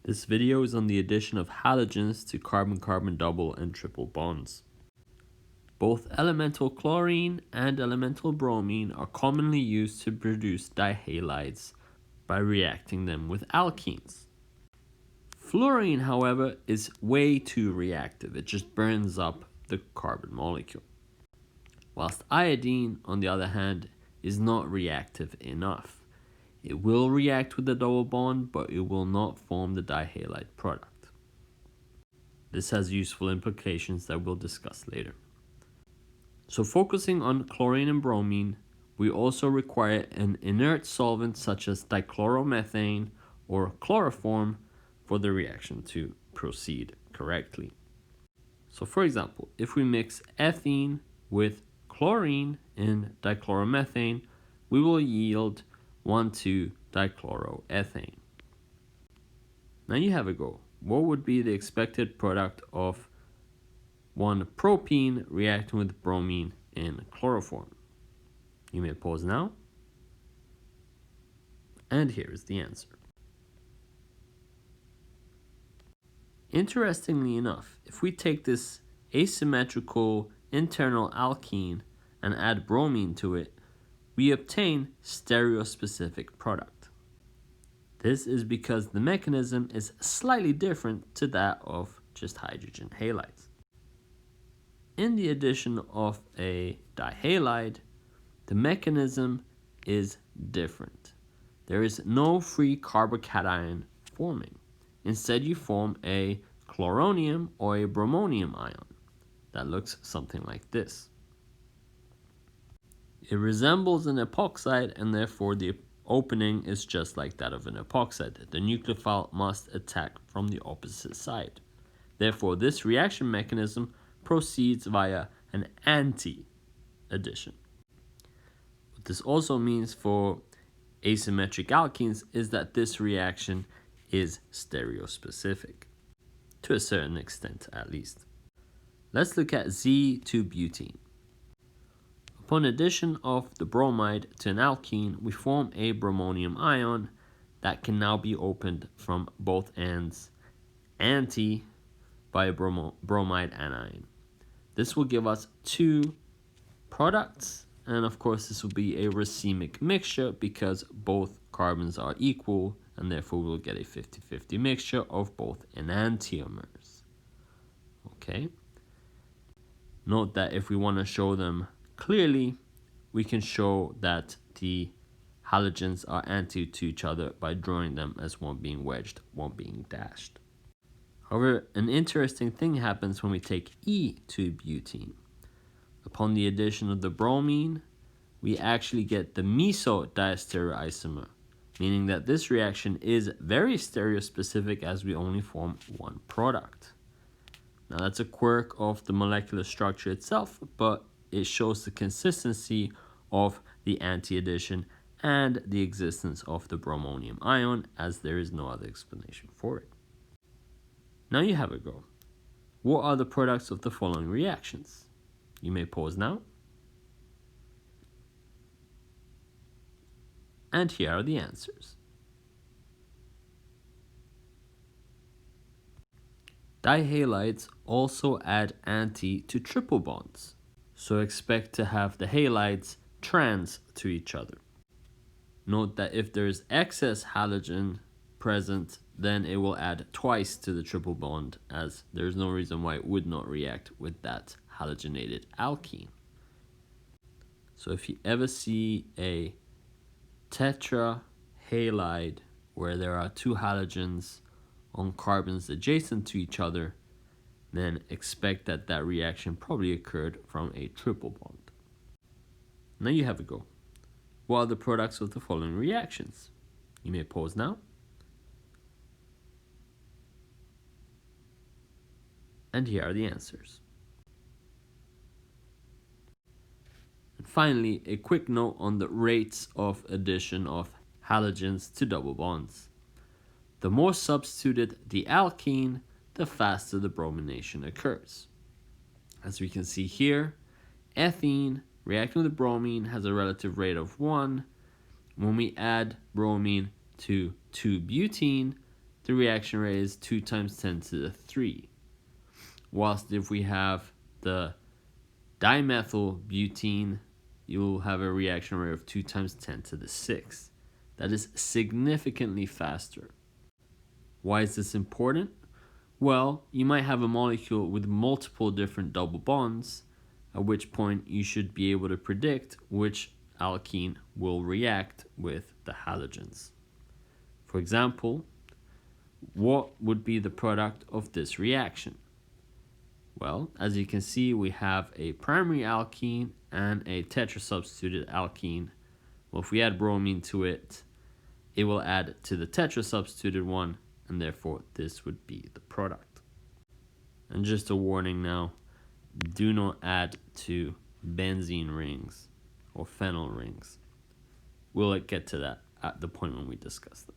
This video is on the addition of halogens to carbon-carbon double and triple bonds. Both elemental chlorine and elemental bromine are commonly used to produce dihalides by reacting them with alkenes. Fluorine, however, is way too reactive. It just burns up the carbon molecule. Whilst iodine, on the other hand, is not reactive enough. It will react with the double bond, but it will not form the dihalide product. This has useful implications that we'll discuss later. So focusing on chlorine and bromine, we also require an inert solvent such as dichloromethane or chloroform for the reaction to proceed correctly. So for example, if we mix ethene with chlorine in dichloromethane, we will yield 1,2-dichloroethane. Now you have a go. What would be the expected product of 1-propene reacting with bromine in chloroform? You may pause now. And here is the answer. Interestingly enough, if we take this asymmetrical internal alkene and add bromine to it, we obtain stereospecific product. This is because the mechanism is slightly different to that of just hydrogen halides. In the addition of a dihalide, the mechanism is different. There is no free carbocation forming. Instead, you form a chloronium or a bromonium ion that looks something like this. It resembles an epoxide, and therefore the opening is just like that of an epoxide. The nucleophile must attack from the opposite side. Therefore, this reaction mechanism proceeds via an anti-addition. What this also means for asymmetric alkenes is that this reaction is stereospecific, to a certain extent at least. Let's look at Z2-butene. Upon addition of the bromide to an alkene, we form a bromonium ion that can now be opened from both ends, anti by a bromide anion. This will give us two products, and of course this will be a racemic mixture because both carbons are equal, and therefore we'll get a 50-50 mixture of both enantiomers. Okay. Note that if we want to show them clearly, we can show that the halogens are anti to each other by drawing them as one being wedged, one being dashed. However, an interesting thing happens when we take E2-butene. Upon the addition of the bromine, we actually get the meso diastereoisomer, meaning that this reaction is very stereospecific as we only form one product. Now that's a quirk of the molecular structure itself, but it shows the consistency of the anti-addition and the existence of the bromonium ion, as there is no other explanation for it. Now you have a go. What are the products of the following reactions? You may pause now. And here are the answers. Dihalides also add anti to triple bonds, so expect to have the halides trans to each other. Note that if there is excess halogen present, then it will add twice to the triple bond, as there is no reason why it would not react with that halogenated alkene. So if you ever see a tetrahalide where there are two halogens on carbons adjacent to each other, then expect that that reaction probably occurred from a triple bond. Now you have a go. What are the products of the following reactions? You may pause now. And here are the answers. And finally, a quick note on the rates of addition of halogens to double bonds. The more substituted the alkene, the faster the bromination occurs. As we can see here, ethene reacting with bromine has a relative rate of 1. When we add bromine to 2-butene, the reaction rate is 2 times 10 to the 3. Whilst if we have the dimethylbutene, you'll have a reaction rate of 2 times 10 to the 6. That is significantly faster. Why is this important? Well, you might have a molecule with multiple different double bonds, at which point you should be able to predict which alkene will react with the halogens. For example, what would be the product of this reaction? Well, as you can see, we have a primary alkene and a tetrasubstituted alkene. Well, if we add bromine to it, it will add to the tetrasubstituted one, and therefore this would be the product. And just a warning now, do not add to benzene rings or phenyl rings. We'll get to that at the point when we discuss them.